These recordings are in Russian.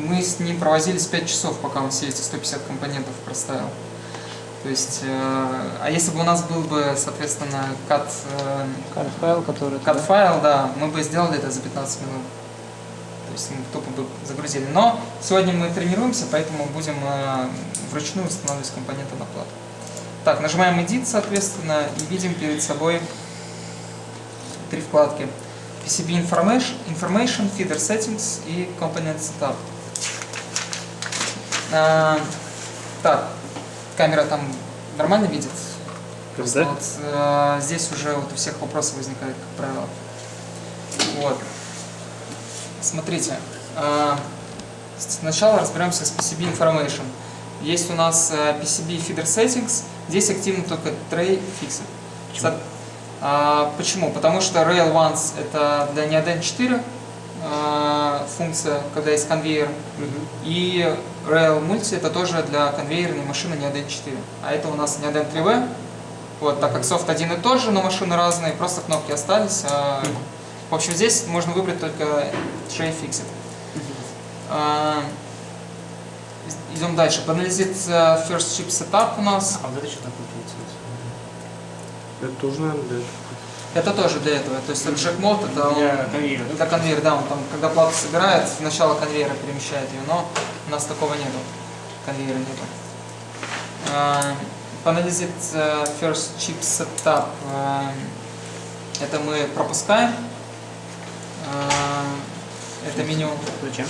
мы с ним провозились 5 часов, пока он все эти 150 компонентов проставил. То есть, а если бы у нас был бы, соответственно, CAD-файл, который... CAD-файл, да, мы бы сделали это за 15 минут. То есть мы тупо бы загрузили. Но сегодня мы тренируемся, поэтому будем вручную устанавливать компоненты на плату. Так, нажимаем Edit, соответственно, и видим перед собой 3 вкладки. PCB Information, Feeder Settings и Component Setup. Так, камера там нормально видит? Да. Вот, здесь уже вот у всех вопросы возникают, как правило. Вот. Смотрите, сначала разберемся с PCB Information. Есть у нас PCB Feeder Settings, здесь активно только Tray Fixed. Почему? Потому что Rail Once это для Neoden 4 функция, когда есть конвейер, и Rail Multi это тоже для конвейерной машины Neoden 4. А это у нас Neoden 3V. Вот, так как софт один и тот же, но машины разные, просто кнопки остались. В общем, здесь можно выбрать только Tray Fixed. Идем дальше. Проанализит First Chip Setup у нас. А вот это что такое получается? Это тоже, наверное, для этого. Это тоже для этого. То есть Jack Mode это Для конвейера, да? для конвейера, да, он там, когда плату собирает, сначала конвейера перемещает ее, но у нас такого нету. Конвейера нету. Проанализит First Chip Setup. Это мы пропускаем. Это меню. Зачем?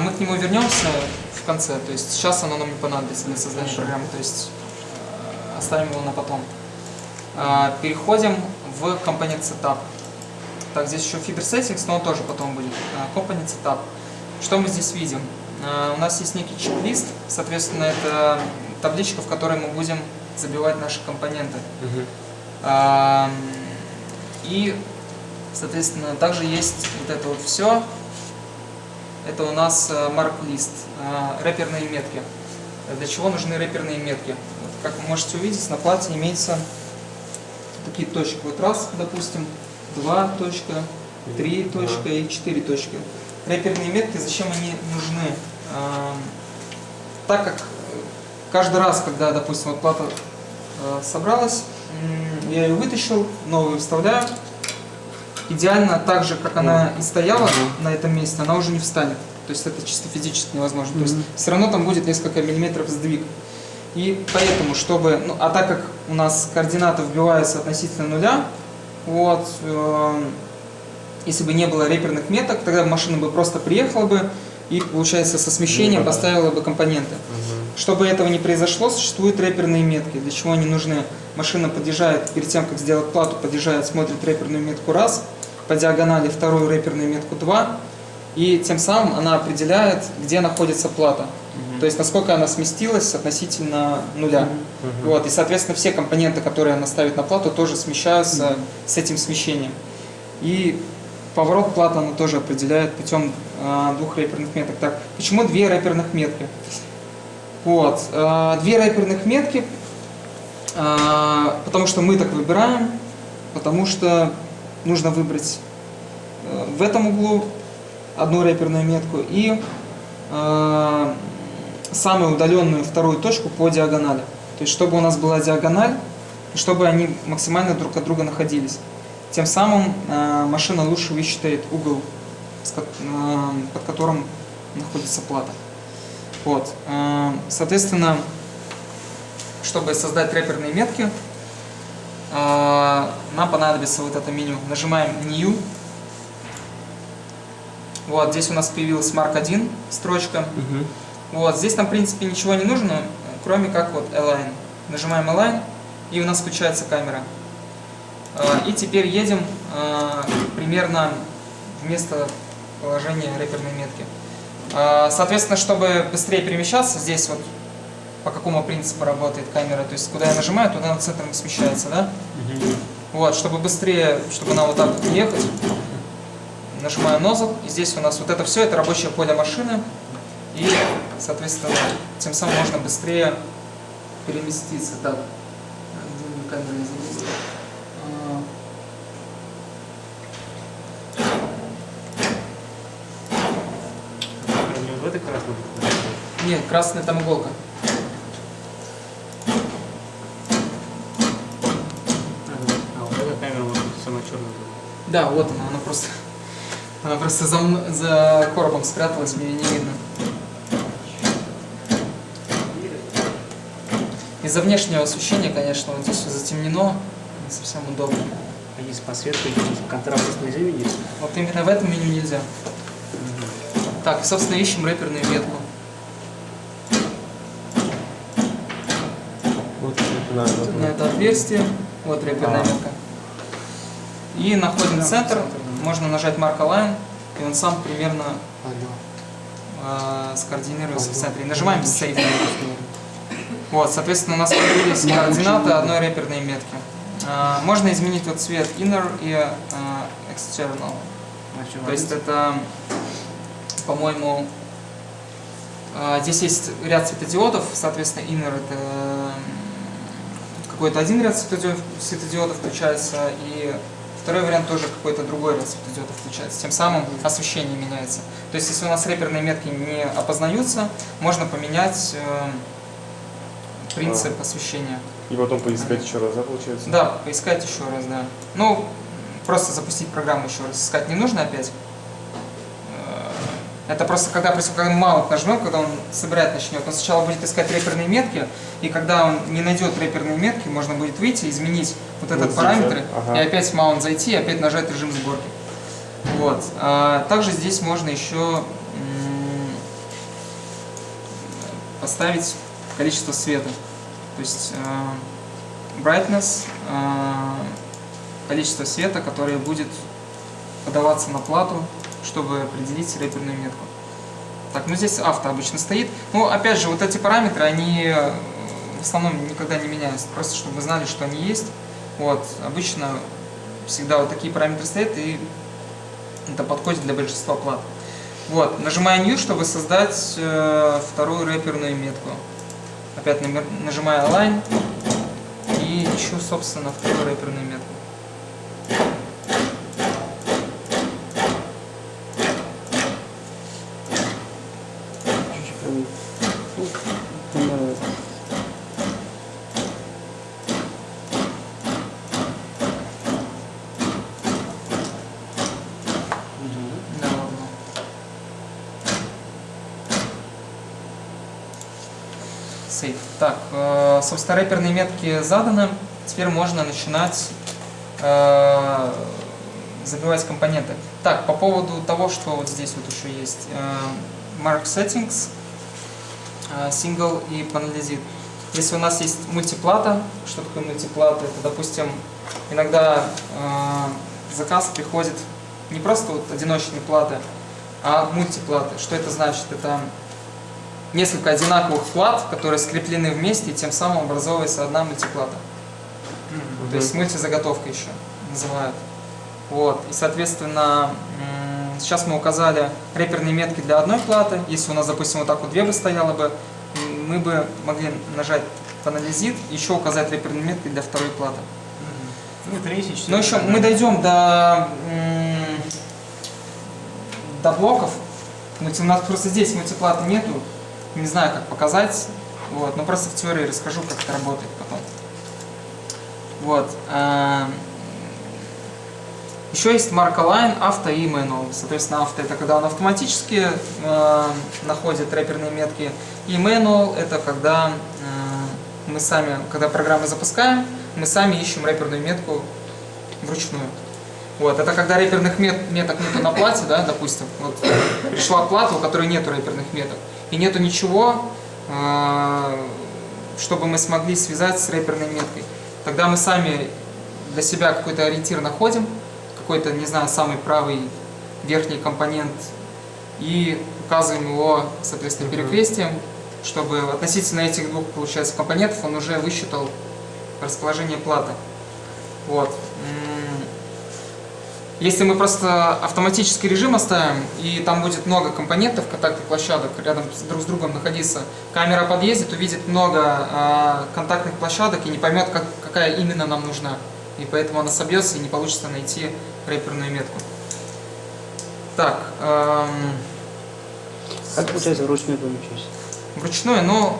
Мы к нему вернемся в конце, то есть сейчас оно нам не понадобится для создания программы, то есть оставим его на потом. Переходим в Component Setup. Так, здесь еще Feeder Settings, но он тоже потом будет. Component Setup. Что мы здесь видим? У нас есть некий чек-лист, соответственно, это табличка, в которой мы будем забивать наши компоненты. И, соответственно, также есть вот это вот все. Это у нас марк-лист, рэперные метки. Для чего нужны рэперные метки? Вот, как вы можете увидеть, на плате имеется такие точки. Вот раз, допустим, 2 точка, 3 точка и 4 точки. Рэперные метки, зачем они нужны? Так как каждый раз, когда, допустим, вот плата собралась, я ее вытащил, новую вставляю. Идеально так же, как она и стояла на этом месте, она уже не встанет. То есть это чисто физически невозможно. То есть все равно там будет несколько миллиметров сдвиг. И поэтому, чтобы... Ну, а так как у нас координаты вбиваются относительно нуля, вот, если бы не было рэперных меток, тогда машина бы просто приехала бы и, получается, со смещением поставила бы компоненты. Чтобы этого не произошло, существуют рэперные метки. Для чего они нужны? Машина подъезжает, перед тем, как сделать плату, подъезжает, смотрит рэперную метку раз, по диагонали вторую рэперную метку 2, и тем самым она определяет, где находится плата. То есть, насколько она сместилась относительно нуля. Вот, и, соответственно, все компоненты, которые она ставит на плату, тоже смещаются с этим смещением. И поворот платы она тоже определяет путем 2 рэперных меток. Так, почему 2 рэперных метки? Вот, 2 рэперных метки, потому что мы так выбираем, потому что нужно выбрать в этом углу 1 рэперную метку и самую удаленную вторую точку по диагонали. То есть, чтобы у нас была диагональ, и чтобы они максимально друг от друга находились. Тем самым машина лучше высчитает угол, под которым находится плата. Вот. Соответственно, чтобы создать рэперные метки, нам понадобится вот это меню. Нажимаем New. Вот, здесь у нас появилась Mark 1 строчка. Вот, здесь нам, в принципе, ничего не нужно, кроме как вот Align. Нажимаем Align, и у нас включается камера. И теперь едем примерно в место положения рэперной метки. Соответственно, чтобы быстрее перемещаться, здесь вот по какому принципу работает камера, то есть куда я нажимаю, туда на центр смещается, да? Вот, чтобы быстрее, чтобы она вот так вот ехать, нажимаю Nozzle, и здесь у нас вот это все, это рабочее поле машины, и, соответственно, тем самым можно быстрее переместиться. Так, камера не залезла. это красный. Нет, красная там иголка. А вот эта камера вот самая черная. Да, вот она просто за коробом спряталась, мне не видно. Из-за внешнего освещения, конечно, вот здесь все затемнено, не совсем удобно. А есть подсветка, есть контраст нельзя видеть? Вот именно в этом меню нельзя. Так, и, собственно, ищем рэперную метку. Вот На это отверстие, вот рэперная метка. И находим центр, можно нажать Mark Align, и он сам примерно скоординируется в центре. И нажимаем Save. Вот, соответственно, у нас появились координаты одной рэперной метки. Можно изменить вот цвет Inner и External. То есть это, по-моему, здесь есть ряд светодиодов, соответственно, Inner это какой-то один ряд светодиодов включается, и второй вариант тоже какой-то другой ряд светодиодов включается. Тем самым освещение меняется. То есть, если у нас рэперные метки не опознаются, можно поменять принцип освещения. И потом поискать еще раз, да, получается? Да, поискать еще раз, да. Ну, просто запустить программу еще раз. Искать не нужно опять. Это просто когда мы мало нажмем, когда он собирать начнет, он сначала будет искать рэперные метки, и когда он не найдет рэперные метки, можно будет выйти, изменить вот этот здесь, параметр, да? Ага. и опять в Mount зайти, и опять нажать режим сборки. Вот. Также здесь можно еще поставить количество света. То есть brightness, количество света, которое будет подаваться на плату, чтобы определить рэперную метку. Так, ну здесь авто обычно стоит. Ну, опять же, вот эти параметры, они в основном никогда не меняются, просто чтобы вы знали, что они есть. Вот, обычно всегда вот такие параметры стоят, и это подходит для большинства плат. Вот, нажимаю New, чтобы создать вторую рэперную метку. Опять нажимаю Align и ищу, собственно, вторую рэперную метку. Да, ладно. Сейф. Так, собственно, рэперные метки заданы. Теперь можно начинать забивать компоненты. Так, по поводу того, что вот здесь вот еще есть Mark Settings, Single и Panelizit. Если у нас есть мультиплата, что такое мультиплата? Это, допустим, иногда заказ приходит не просто вот одиночные платы, а мультиплаты. Что это значит? Это несколько одинаковых плат, которые скреплены вместе, и тем самым образовывается одна мультиплата. То есть мультизаготовка еще называют. Вот. И, соответственно, сейчас мы указали рэперные метки для одной платы. Если у нас, допустим, вот так вот две бы стояло бы, мы бы могли нажать Panelizit, еще указать рэперные метки для второй платы. Ну, третий, Но еще мы дойдем до блоков. У нас просто здесь мультиплаты нету. Не знаю, как показать. Вот. Но просто в теории расскажу, как это работает потом. Вот. Еще есть Mark Align, авто и manual. Соответственно, авто это когда он автоматически находит рэперные метки. И manual это когда мы сами, когда программу запускаем, мы сами ищем рэперную метку вручную. Вот. Это когда рэперных меток нету на плате, да, допустим. Вот пришла плата, у которой нету рэперных меток. И нету ничего, чтобы мы смогли связать с рэперной меткой. Тогда мы сами для себя какой-то ориентир находим, какой-то, не знаю, самый правый верхний компонент, и указываем его, соответственно, перекрестием, чтобы относительно этих двух, получается, компонентов он уже высчитал расположение платы. Вот. Если мы просто автоматический режим оставим, и там будет много компонентов, контактных площадок рядом друг с другом находиться, камера подъездит, увидит много контактных площадок и не поймет, какая именно нам нужна. И поэтому она собьется и не получится найти рэперную метку. Так, Как получается вручную помещусь? Вручную, но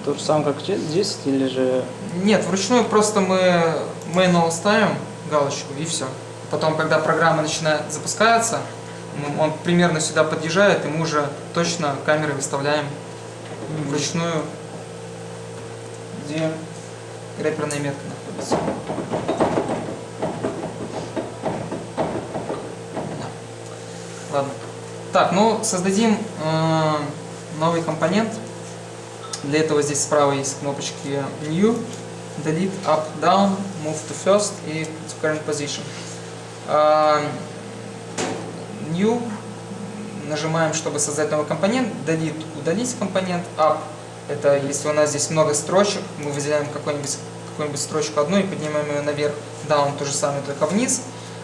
То же самое, как здесь, или же... нет, вручную просто мы manual ставим галочку и все. Потом, когда программа начинает запускаться, он примерно сюда подъезжает, и мы уже точно камеры выставляем вручную, где реперная метка находится. Ладно. Так, ну создадим новый компонент. Для этого здесь справа есть кнопочки New, Delete, Up, Down, Move to First и to Current Position. New нажимаем, чтобы создать новый компонент. Delete — удалить компонент. Up — это если у нас здесь много строчек, мы выделяем какую-нибудь строчку одну и поднимаем ее наверх. Down — то же самое, только вниз.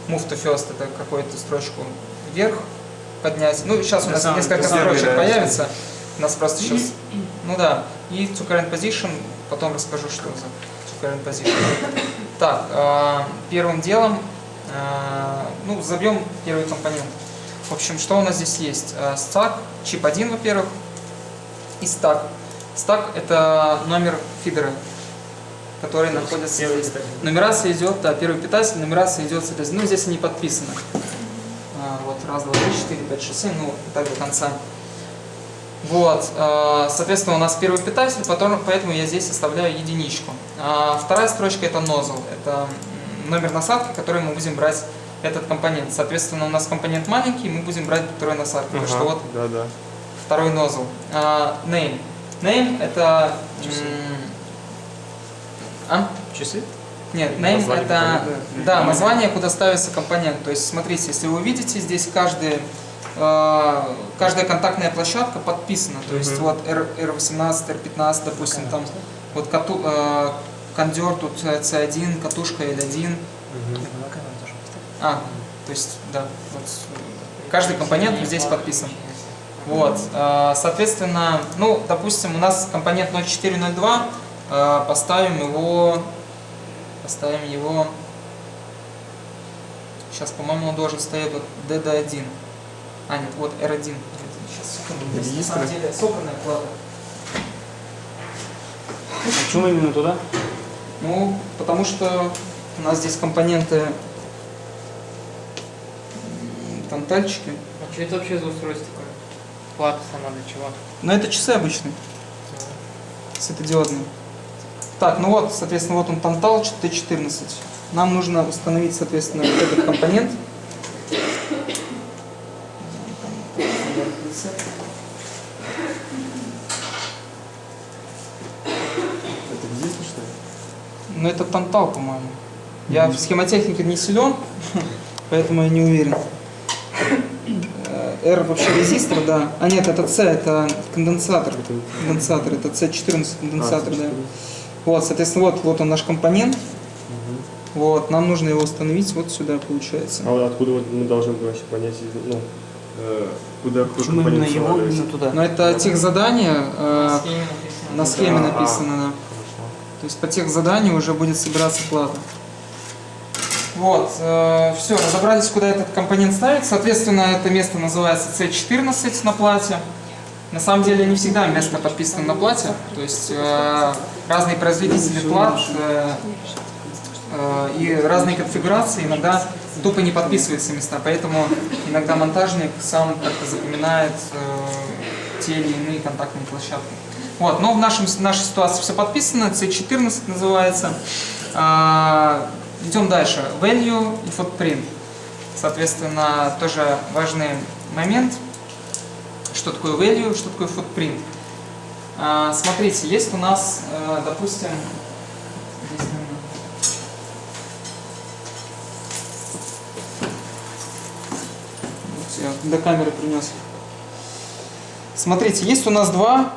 Move to First — это какую-то строчку вверх поднять. Ну, сейчас у нас несколько строчек появится. У нас просто сейчас... Ну да. И to current position, потом расскажу, что за to current position. Так, первым делом, ну, забьем первый компонент. В общем, что у нас здесь есть? Stack, чип 1, во-первых, и stack. Stack — это номер фидера, который находится здесь. Нумерация идет, да, первый питатель, нумерация идет, ну, здесь они подписаны. Вот, раз, два, три, 4, 5, 6, 7, ну, так до конца. Вот, соответственно, у нас первый питатель, поэтому я здесь оставляю единичку. Вторая строчка — это nozzle, это номер насадки, который мы будем брать этот компонент. Соответственно, у нас компонент маленький, мы будем брать второй насадкой, потому что вот второй nozzle. Name. Name — это... Часы? Нет, name — это название, куда ставится компонент. То есть, смотрите, если вы видите, здесь каждая контактная площадка подписана. То есть вот R18, R15, допустим, там вот кондер, тут C1, катушка L1. То есть, да, вот, каждый компонент здесь подписан. Вот, соответственно, ну, допустим, у нас компонент 0402, поставим его, сейчас, по-моему, он должен стоять вот DD1. Нет, вот R1. Сейчас, секунду, здесь на самом деле собранная плата. Почему именно туда? Ну, потому что у нас здесь компоненты тантальчики. А что это вообще за устройство такое? Плата сама для чего? Но это часы обычные, светодиодные. Так, ну вот, соответственно, вот он тантал T14. Нам нужно установить, соответственно, вот этот компонент. Это резистор, что ли? Ну это тантал, по-моему. Я в схемотехнике не силен, поэтому я не уверен. R вообще резистор, да. А нет, это C, это конденсатор. Конденсатор, это C14 конденсатор, да. Вот, соответственно, вот он наш компонент. Вот, нам нужно его установить вот сюда, получается. А вот откуда вот мы должны вообще понять, ну, куда какой Почему именно компонент его, устанавливается? именно туда? Но это техзадание, на схеме Да, написано, да. То есть по техзаданию уже будет собираться плата. Вот, все, разобрались, куда этот компонент ставить. Соответственно, это место называется C14 на плате. На самом деле не всегда место подписано на плате. То есть разные производители плат и разные конфигурации иногда тупо не подписываются места. Поэтому иногда монтажник сам как-то запоминает те или иные контактные площадки. Вот, но в нашей ситуации все подписано, C14 называется. Идем дальше. Value и footprint. Соответственно, тоже важный момент. Что такое value, что такое footprint. Смотрите, есть у нас, допустим, здесь вот я до камеры принес. Смотрите, есть у нас два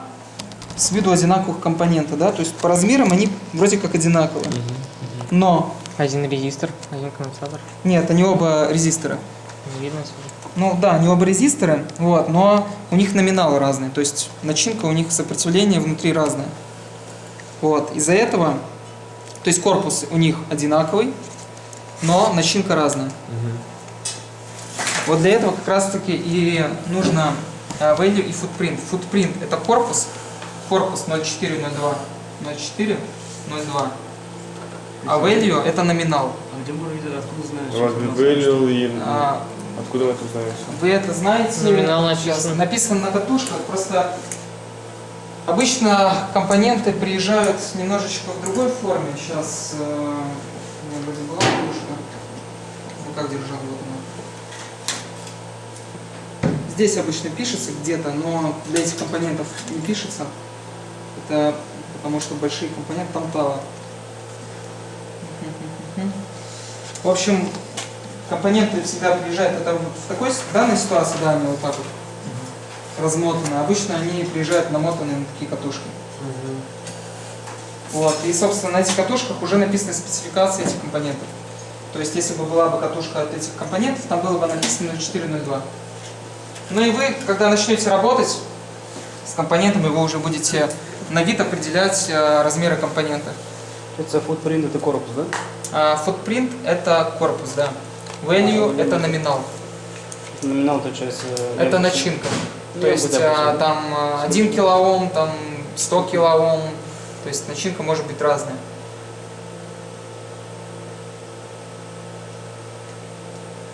с виду одинаковых компонента, да, то есть по размерам они вроде как одинаковые, но... Один резистор, один конденсатор. Нет, они оба резисторы. Не видно. Ну да, они оба резисторы, вот, но у них номиналы разные, то есть начинка у них, сопротивление внутри разное. Вот, из-за этого, то есть корпус у них одинаковый, но начинка разная. Вот для этого как раз таки и нужно value и footprint. Footprint это корпус 0402. 0402. А value это номинал. А где можно видеть, откуда знаешь? У вас value и откуда вы это узнаете? Вы это знаете? Номинал Сейчас написан. написано на катушках, просто обычно компоненты приезжают немножечко в другой форме. Сейчас у меня вроде была катушка. Ну как держал, вот она. Здесь обычно пишется где-то, но для этих компонентов не пишется. Это потому что большие компоненты Тантала. В общем, компоненты всегда приезжают, это вот в такой данной ситуации, да, они вот так вот размотаны. Обычно они приезжают намотанные на такие катушки. Вот. И, собственно, на этих катушках уже написаны спецификации этих компонентов. То есть, если бы была бы катушка от этих компонентов, там было бы написано 0402. Ну и вы, когда начнете работать с компонентами, вы уже будете на вид определять размеры компонента. Это footprint, это корпус, да? Footprint это корпус, да. Value это номинал. Номинал, то часть... Это начинка. Ну, То есть да, там 1 килоом, там 100 килоом. То есть начинка может быть разная.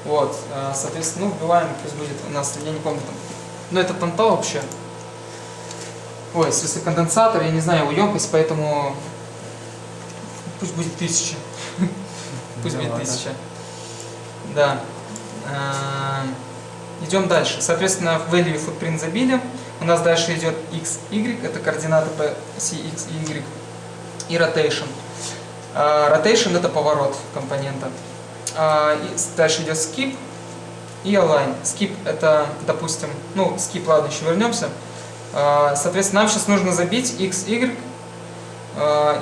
Вот, соответственно, ну, вбиваем, пусть будет у нас, я не помню там. Но это Тантал вообще. Ой, в смысле конденсатор, я не знаю его емкость, поэтому пусть будет 1000. Пусть будет 1000. Да. Идем дальше. Соответственно, в value footprint забили. У нас дальше идет x, y, это координаты по оси x и y. И rotation. Rotation это поворот компонента. И дальше идет skip и align. Skip это, допустим, ну, skip, ладно, еще вернемся. Соответственно, нам сейчас нужно забить x, y,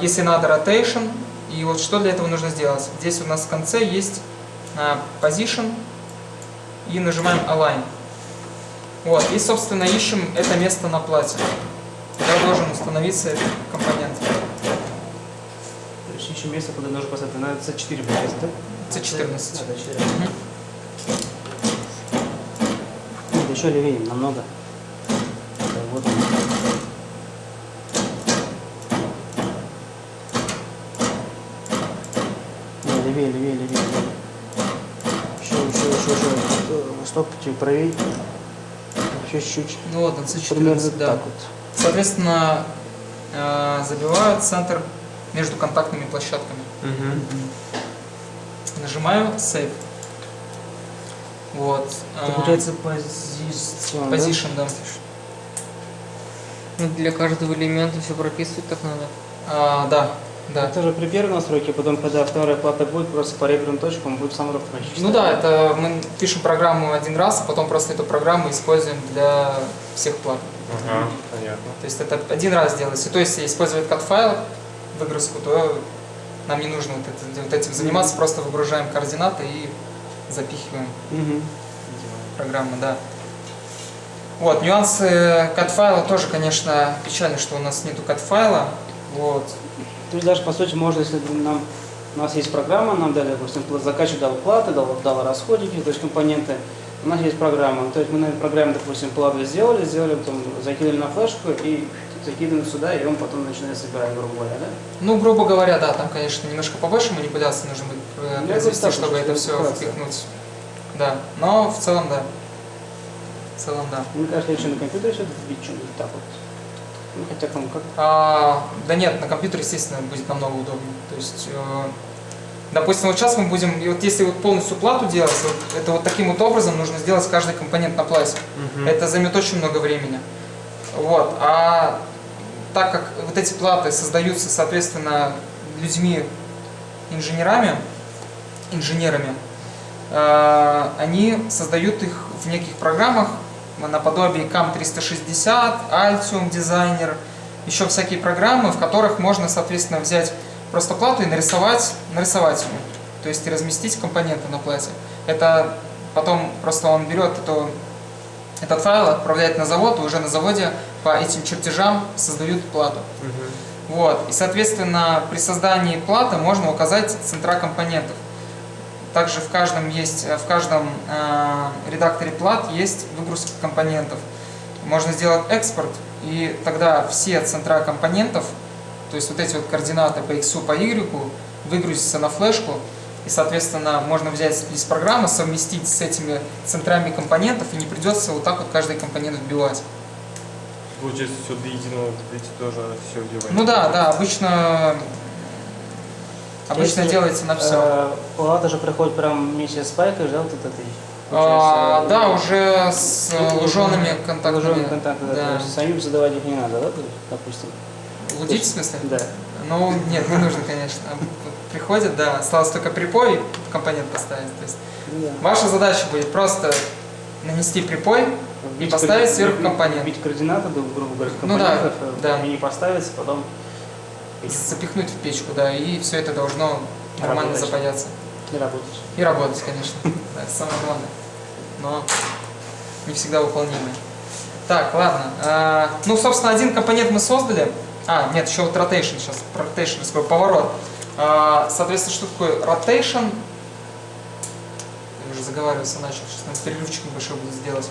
если надо rotation. И вот что для этого нужно сделать? Здесь у нас в конце есть position и нажимаем align. Вот, и, собственно, ищем это место на плате, куда должен установиться этот компонент. То есть ищем место, куда нужно поставить. На C4 будет, да? C14. Да, 4. Еще левее, намного. Да, вот он. Не, левее, левее, левее. Еще. Стоп, чуть правее. Еще чуть-чуть. Ну вот он, C14, Примерно да. так вот. Соответственно, забиваю центр между контактными площадками. Нажимаю Save. Вот. Это получается позиция. Position, да. Ну, для каждого элемента все прописывать так надо. Да, да. Это же при первой настройке, потом, когда вторая плата будет, просто по реберным точкам будет сам автоматически. Ну да, это мы пишем программу один раз, а потом просто эту программу используем для всех плат. Ага, понятно. То есть это один раз делается. То есть если использовать кат-файл, выгрузку, то нам не нужно вот этим заниматься, просто выгружаем координаты и запихиваем программу, да. Вот, нюансы кат-файла тоже, конечно, печально, что у нас нету кат-файла. Вот. То есть даже по сути можно, если у нас есть программа, нам дали, допустим, заказчик дал платы, дал расходники, то есть компоненты. У нас есть программа, то есть мы на этой программе, допустим, плату сделали, потом закинули на флешку и закидываем сюда, и он потом начинает собирать, грубо говоря, да? Ну, грубо говоря, да, там, конечно, немножко побольше манипуляций нужно будет произвести, так, чтобы это все вкратце. впихнуть. Да, но в целом, да. В целом, да. Мне кажется, лучше на компьютере все это вбить что-нибудь так вот. Ну, хотя там как. Да нет, на компьютере, естественно, будет намного удобнее. То есть, допустим, вот сейчас мы будем, и вот если вот полностью плату делать, вот, это вот таким вот образом нужно сделать каждый компонент на плате. Это займет очень много времени. Вот. А так как вот эти платы создаются, соответственно, людьми, инженерами, они создают их в неких программах, наподобие CAM 360, Altium Designer, еще всякие программы, в которых можно, соответственно, взять просто плату и нарисовать ее, то есть и разместить компоненты на плате. Это потом просто он берет этот файл, отправляет на завод, и уже на заводе по этим чертежам создают плату. Вот. И, соответственно, при создании платы можно указать центра компонентов. Также в каждом редакторе плат есть выгрузка компонентов. можно сделать экспорт, и тогда все центра компонентов, то есть вот эти вот координаты по x, по y, выгрузятся на флешку, и, соответственно, можно взять из программы, совместить с этими центрами компонентов, и не придется вот так вот каждый компонент вбивать. Получается, все до единого, эти тоже все делаем. Ну да, да, обычно Если, делается на все. Плата же приходит прям вместе с пайкой, да, вот этой? Да, уже с лужеными контактами. Лужеными контактами, да. Да. То есть самим задавать их не надо, да, допустим? Лудить, в смысле? Да. Ну, нет, не нужно, конечно. Приходит, да, осталось только припой компонент поставить. То есть Да. ваша задача будет просто нанести припой и Вбить поставить сверху компонент. Вбить координаты, грубо говоря, Ну да, компонентов, да. они поставятся, потом Запихнуть в печку, да, и все это должно нормально Работать. запаяться. и работать. И работать, конечно. Да, это самое главное. Но не всегда выполнимое. Так, ладно. Ну, собственно, один компонент мы создали. Нет, еще вот rotation. Сейчас про rotation расскажу. Поворот. Соответственно, что такое rotation? Я уже заговариваться начал. Сейчас надо перерывчик небольшой буду сделать.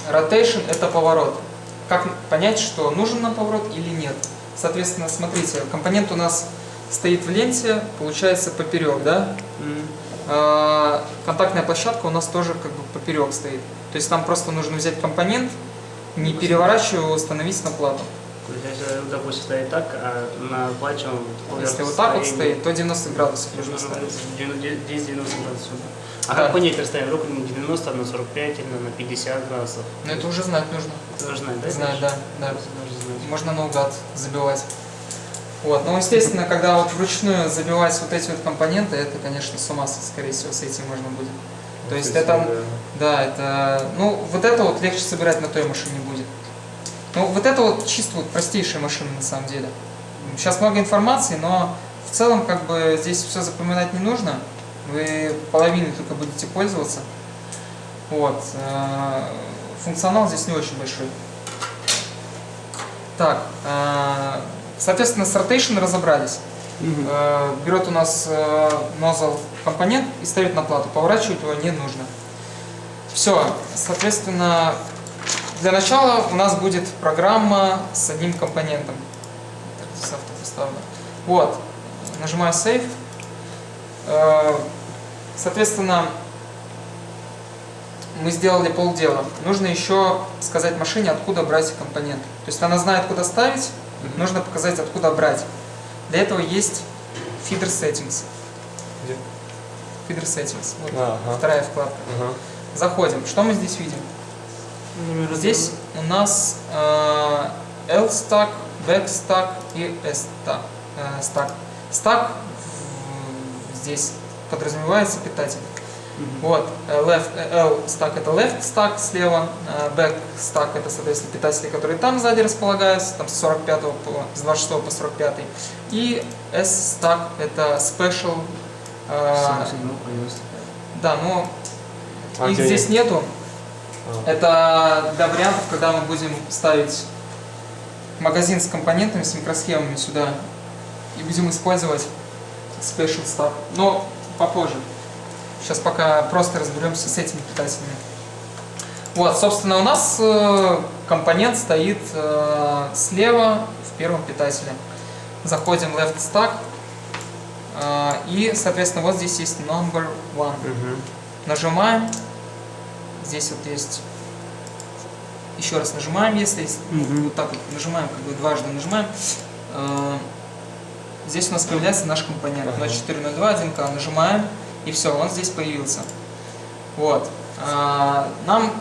Rotation – это поворот. Как понять, что нужен нам поворот или нет? Соответственно, смотрите, компонент у нас стоит в ленте, получается поперек, да? Контактная площадка у нас тоже как бы поперек стоит. То есть нам просто нужно взять компонент, не переворачивая его, установить на плату. То есть, если, допустим, стоит так, а на плаче он Если вот так вот стоит, то 90 градусов нужно нужно ставить. 10-90 градусов. А Да. как понять, расставим руку на 90, на 45 или на 50 градусов? Но это уже знать нужно. Это нужно знать, да? Знать, да, да. Нужно знать. Можно наугад забивать. Вот. Ну, естественно, когда вот вручную забивать вот эти вот компоненты, это, конечно, с ума, скорее всего, с этим можно будет. То есть это, да, это, ну, вот это вот легче собирать на той машине будет. Ну, вот это вот чисто вот простейшая машина на самом деле. Сейчас много информации, но в целом как бы здесь все запоминать не нужно. Вы половиной только будете пользоваться. Вот. Функционал здесь не очень большой. Так, соответственно, с rotation разобрались. Берет у нас nozzle компонент и ставит на плату. Поворачивать его не нужно. Все, соответственно, для начала у нас будет программа с одним компонентом. Так, здесь авто поставлю. Вот, нажимаю Save. Соответственно, мы сделали полдела. Нужно еще сказать машине, откуда брать компонент. То есть она знает, куда ставить, нужно показать, откуда брать. Для этого есть Feeder Settings. Где? Feeder Settings. Вот, Ага. вторая вкладка. Ага. Заходим. Что мы здесь видим? Здесь у нас L-stack, back-stack и S-stack. Stack здесь подразумевается питатель. Вот, L-stack это left stack слева, back-stack это, соответственно, питатели, которые там сзади располагаются, там с 45 с 26 по 45. И S-stack это special. Да, но их где здесь нету. Это для вариантов, когда мы будем ставить магазин с компонентами, с микросхемами сюда и будем использовать special stack. Но попозже. Сейчас пока просто разберемся с этими питателями. Вот, собственно, у нас компонент стоит слева в первом питателе. Заходим left stack и, соответственно, вот здесь есть number one. Нажимаем. Здесь вот есть. Еще раз нажимаем, если вот так вот нажимаем, как бы дважды нажимаем. Здесь у нас появляется наш компонент 0402 1К. Нажимаем, и все, он здесь появился. Вот. Нам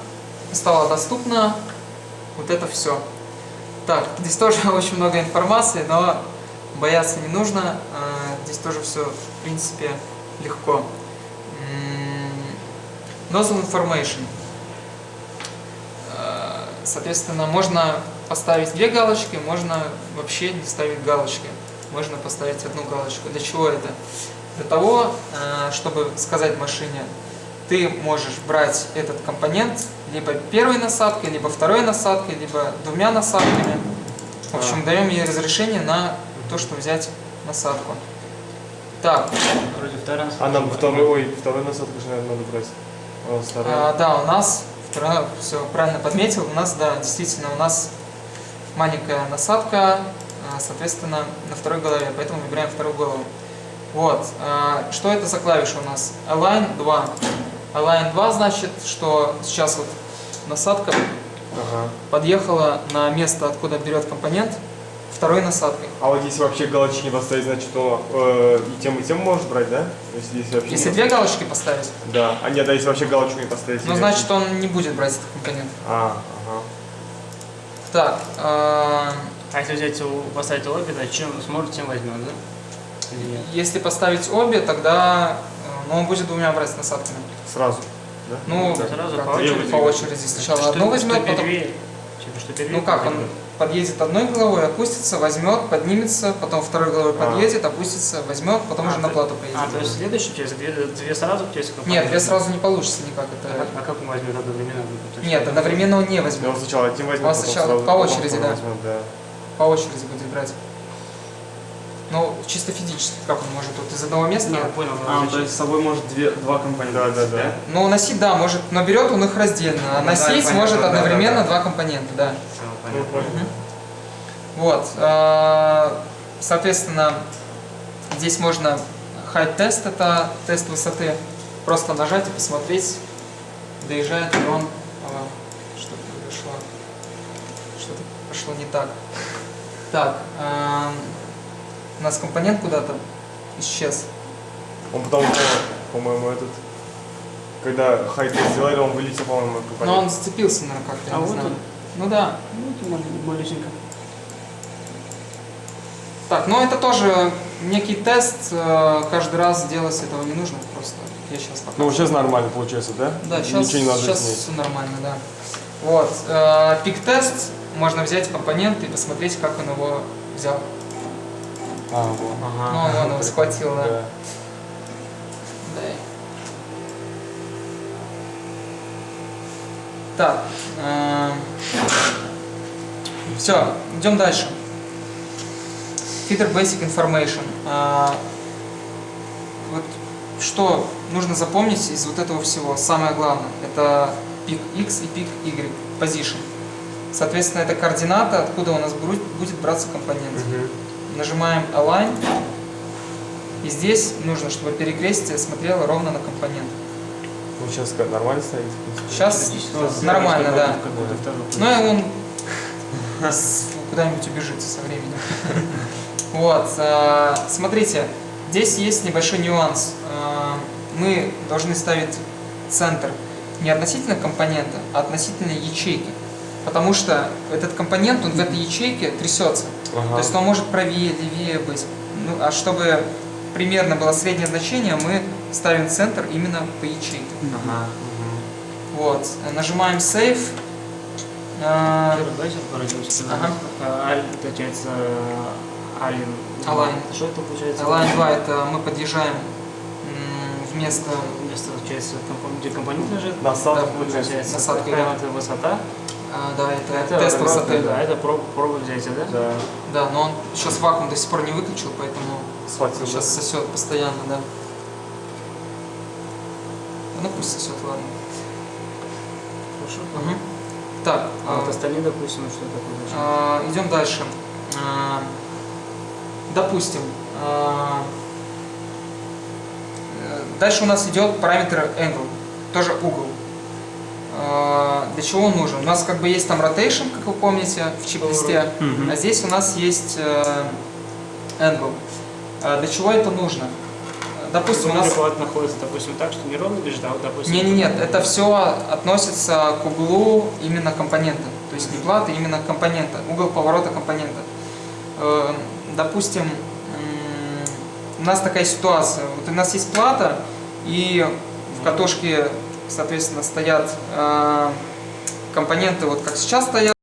стало доступно вот это все. Так, здесь тоже очень много информации, но бояться не нужно. Здесь тоже все, в принципе, легко. Nozzle Information. Соответственно, можно поставить 2 галочки, можно вообще не ставить галочки. Можно поставить 1 галочку. Для чего это? Для того, чтобы сказать машине, ты можешь брать этот компонент либо первой насадкой, либо второй насадкой, либо 2 насадками. В общем, даем ей разрешение на то, что взять насадку. Так. Вроде вторая насадка. А нам второй насадку же, наверное, надо брать. Да, у нас Все правильно подметил. У нас, да, действительно, у нас маленькая насадка, соответственно, на второй голове, поэтому выбираем вторую голову. Вот. Что это за клавиша у нас? Align 2. Align 2 значит, что сейчас вот насадка подъехала на место, откуда берет компонент, второй насадкой. А вот если вообще галочки не поставить, значит, то и тем можешь брать, да? Если вообще Если не две галочки поставить, Да. А нет, а если вообще галочку не поставить? ну значит он не будет брать этот компонент. Ага. Так, А если взять поставить обе, то чем сможет, тем возьмет, да? Или нет? если поставить обе, тогда он будет двумя брать насадками. Сразу. Да? Ну, Да. Сразу как, по очереди. по очереди. Сначала одну возьмет, что потом... первее, типа, что первее, Ну как, он возьмет. подъедет одной головой, опустится, возьмет, поднимется, потом второй головой подъедет, опустится, возьмет, потом уже на плату поедет. То есть следующий, то есть две сразу, то есть Нет, две сразу не получится никак. Это... А как он возьмет одновременно? То есть Нет, одновременно он не Ну, возьмет. он сначала один возьмет, Он потом сначала сразу, по потом очереди, второй да. возьмет, да. По очереди будет брать. Ну, чисто физически, как он может вот из одного места. Я понял. То есть с собой может два компонента. Да. Ну, носить, да, может, но берет он их раздельно. А Ну, да, носить понятно, может да, одновременно да. два компонента, да. Понятно. Вот. Соответственно, здесь можно height тест, это тест высоты. Просто нажать и посмотреть, доезжает ли он. Что произошло? Что-то пошло не так. Так, у нас компонент куда-то исчез. Он потом, по-моему, когда хайт-тест сделали, он вылетел, по-моему, Но он зацепился, наверное, как-то, я А не вот знаю. он. Ну да. Ну, малюсенько. Так, ну это тоже некий тест, каждый раз делать этого не нужно, просто я сейчас покажу. Ну, сейчас нормально получается, да? Да, сейчас, Ничего не надо сейчас изменить. все нормально, да. Вот, пик-тест, можно взять компонент и посмотреть, как он его взял. Вот. Ну, он его схватил, да. Да. Так, все, идем дальше. Feeder Basic Information. Вот что нужно запомнить из вот этого всего, самое главное, это пик X и пик Y, position. Соответственно, это координата, откуда у нас будет браться компонент. Нажимаем Align, и здесь нужно, чтобы перекрестие смотрело ровно на компонент. Ну, сейчас как, нормально стоит? Сейчас нормально, да. Ну и он куда-нибудь убежит со временем. Вот, смотрите, здесь есть небольшой нюанс. Мы должны ставить центр не относительно компонента, а относительно ячейки. Потому что этот компонент, он в этой ячейке трясется. То есть он может правее, левее быть. Ну, а чтобы примерно было среднее значение, мы ставим центр именно по ячейке. Вот, нажимаем Save. Давайте пройдемся. Получается, Align. Что это получается? Align 2 это мы подъезжаем вместо получается, где компонент лежит. Насадка, да, получается. насадка, Какая да. это высота? Да, это тест высоты. Да, это проба взятия, да? Да. Да, но он сейчас вакуум до сих пор не выключил, поэтому Схватил. сейчас сосет постоянно, да. Ну пусть сосет, ладно. Хорошо. Мгм. Так, А вот остальные, допустим, что такое? идем дальше. Допустим, дальше у нас идет параметр angle, тоже угол. Для чего он нужен? У нас как бы есть там rotation, как вы помните, в чек-листе, а здесь у нас есть angle. Для чего это нужно? Допустим, у нас... Плат находится, допустим, так, что не ровно лежит, а вот, допустим... Нет, это все относится к углу именно компонента. То есть не платы, именно компонента, угол поворота компонента. Допустим, у нас такая ситуация. Вот у нас есть плата, и в катушке, соответственно, стоят компоненты, вот как сейчас стоят.